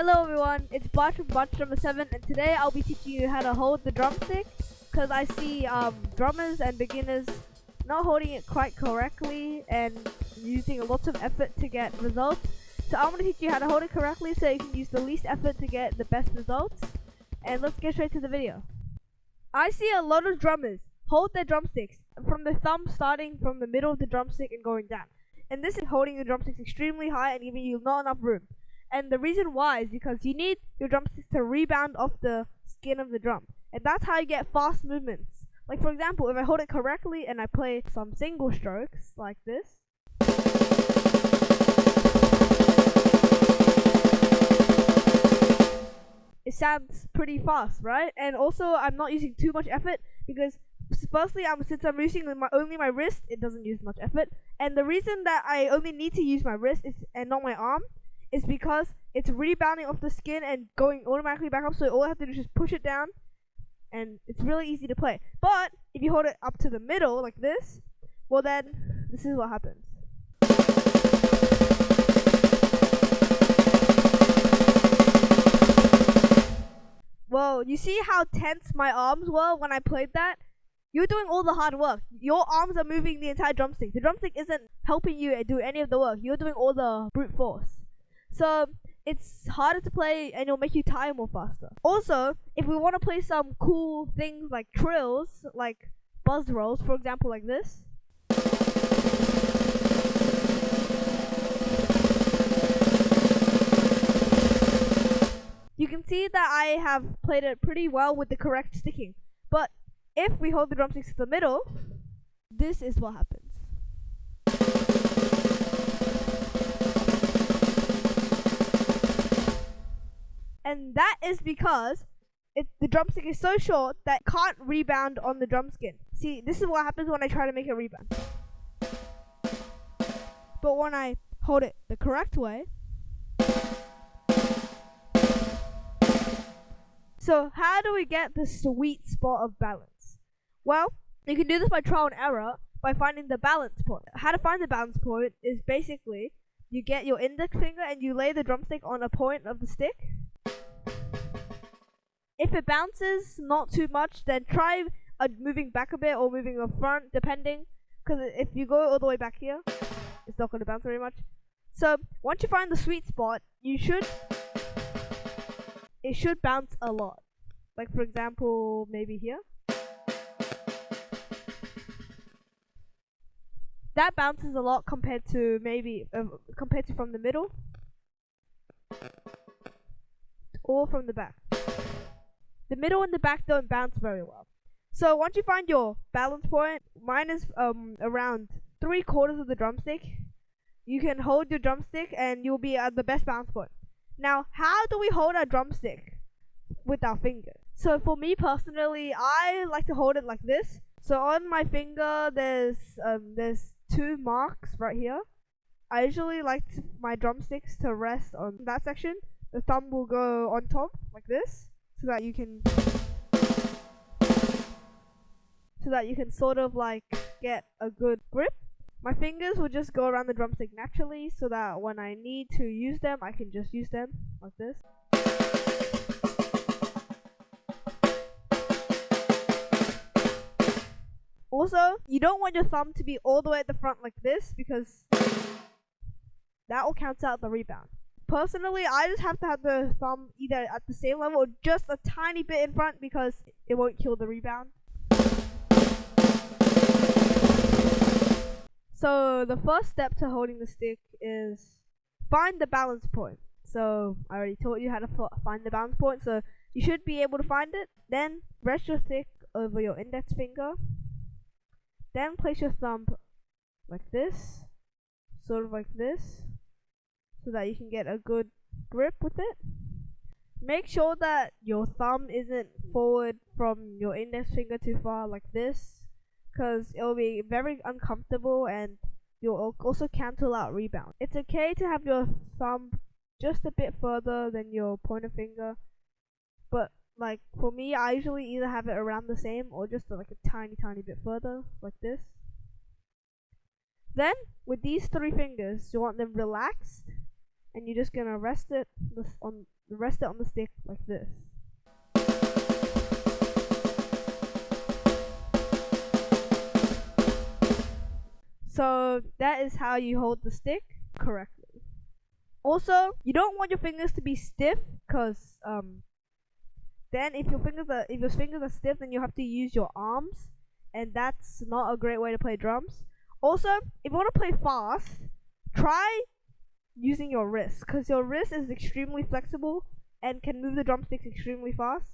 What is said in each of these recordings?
Hello everyone, it's Birch from Birch number 7, and today I'll be teaching you how to hold the drumstick, because I see drummers and beginners not holding it quite correctly and using lots of effort to get results. So I'm going to teach you how to hold it correctly so you can use the least effort to get the best results. And let's get straight to the video. I see a lot of drummers hold their drumsticks from the thumb starting from the middle of the drumstick and going down. And this is holding the drumsticks extremely high and giving you not enough room. And the reason why is because you need your drumsticks to rebound off the skin of the drum. And that's how you get fast movements. Like for example, if I hold it correctly and I play some single strokes like this. It sounds pretty fast, right? And also I'm not using too much effort because firstly, since I'm using only my wrist, it doesn't use much effort. And the reason that I only need to use my wrist and not my arm is because it's rebounding off the skin and going automatically back up, so all I have to do is just push it down, and it's really easy to play. But if you hold it up to the middle like this, well then, this is what happens. Well, you see how tense my arms were when I played that? You're doing all the hard work. Your arms are moving the entire drumstick. The drumstick isn't helping you do any of the work. You're doing all the brute force. So it's harder to play and it'll make you tire more faster. Also, if we want to play some cool things like trills, like buzz rolls, for example, like this. You can see that I have played it pretty well with the correct sticking. But if we hold the drumsticks to the middle, this is what happens. And that is because the drumstick is so short that it can't rebound on the drum skin. See, this is what happens when I try to make it rebound. But when I hold it the correct way. So how do we get the sweet spot of balance? Well, you can do this by trial and error by finding the balance point. How to find the balance point is basically you get your index finger and you lay the drumstick on a point of the stick. If it bounces not too much, then try moving back a bit or moving in front, depending. Because if you go all the way back here, it's not going to bounce very much. So once you find the sweet spot, it should bounce a lot. Like for example, maybe here. That bounces a lot compared to from the middle or from the back. The middle and the back don't bounce very well. So once you find your balance point, mine is around 3/4 of the drumstick. You can hold your drumstick and you'll be at the best bounce point. Now, how do we hold our drumstick with our finger? So for me personally, I like to hold it like this. So on my finger, there's 2 marks right here. I usually like my drumsticks to rest on that section. The thumb will go on top like this, so that you can sort of like get a good grip. My fingers will just go around the drumstick naturally, so that when I need to use them, I can just use them like this. Also, you don't want your thumb to be all the way at the front like this, because that will cancel out the rebound. Personally, I just have to have the thumb either at the same level or just a tiny bit in front because it won't kill the rebound. So the first step to holding the stick is find the balance point. So I already taught you how to find the balance point, so you should be able to find it. Then rest your stick over your index finger. Then place your thumb like this, sort of like this, so that you can get a good grip with it. Make sure that your thumb isn't forward from your index finger too far like this, because it will be very uncomfortable and you'll also cancel out rebound. It's okay to have your thumb just a bit further than your pointer finger, but like for me, I usually either have it around the same or just like a tiny bit further like this. Then with these 3 fingers, you want them relaxed and you're just gonna rest it on the stick like this. So that is how you hold the stick correctly. Also, you don't want your fingers to be stiff, cause then if your fingers are stiff, then you have to use your arms, and that's not a great way to play drums. Also, if you want to play fast, try using your wrist, cause your wrist is extremely flexible and can move the drumsticks extremely fast.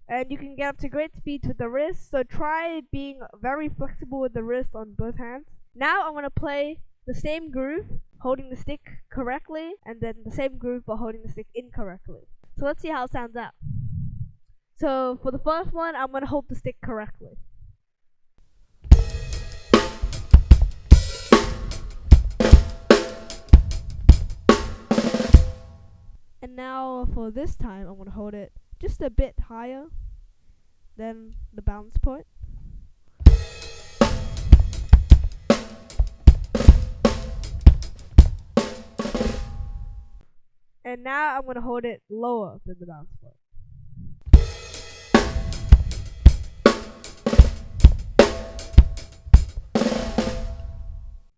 And you can get up to great speeds with the wrist, so try being very flexible with the wrist on both hands. Now I'm going to play the same groove, holding the stick correctly, and then the same groove but holding the stick incorrectly. So let's see how it sounds out. So for the first one, I'm going to hold the stick correctly. And now for this time, I'm going to hold it just a bit higher than the balance point. And now I'm going to hold it lower than the balance point.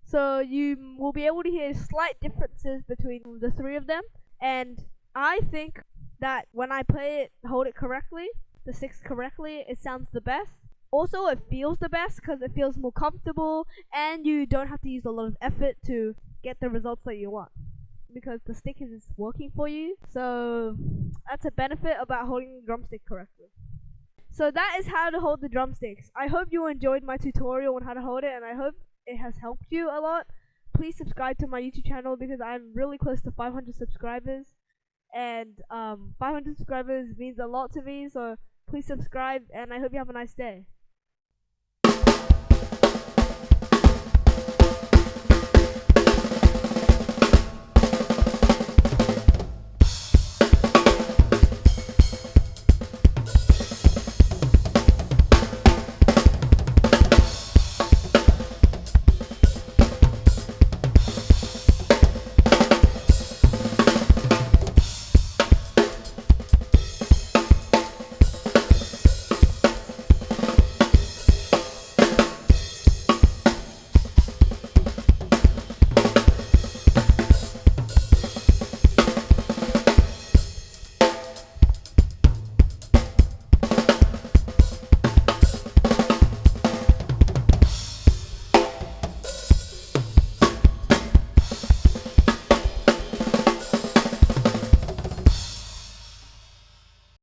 So you will be able to hear slight differences between the three of them, and I think that when I play it, hold it correctly, the sticks correctly, it sounds the best. Also, it feels the best because it feels more comfortable, and you don't have to use a lot of effort to get the results that you want, because the stick is working for you. So that's a benefit about holding the drumstick correctly. So that is how to hold the drumsticks. I hope you enjoyed my tutorial on how to hold it, and I hope it has helped you a lot. Please subscribe to my YouTube channel because I'm really close to 500 subscribers, and 500 subscribers means a lot to me, so please subscribe, and I hope you have a nice day.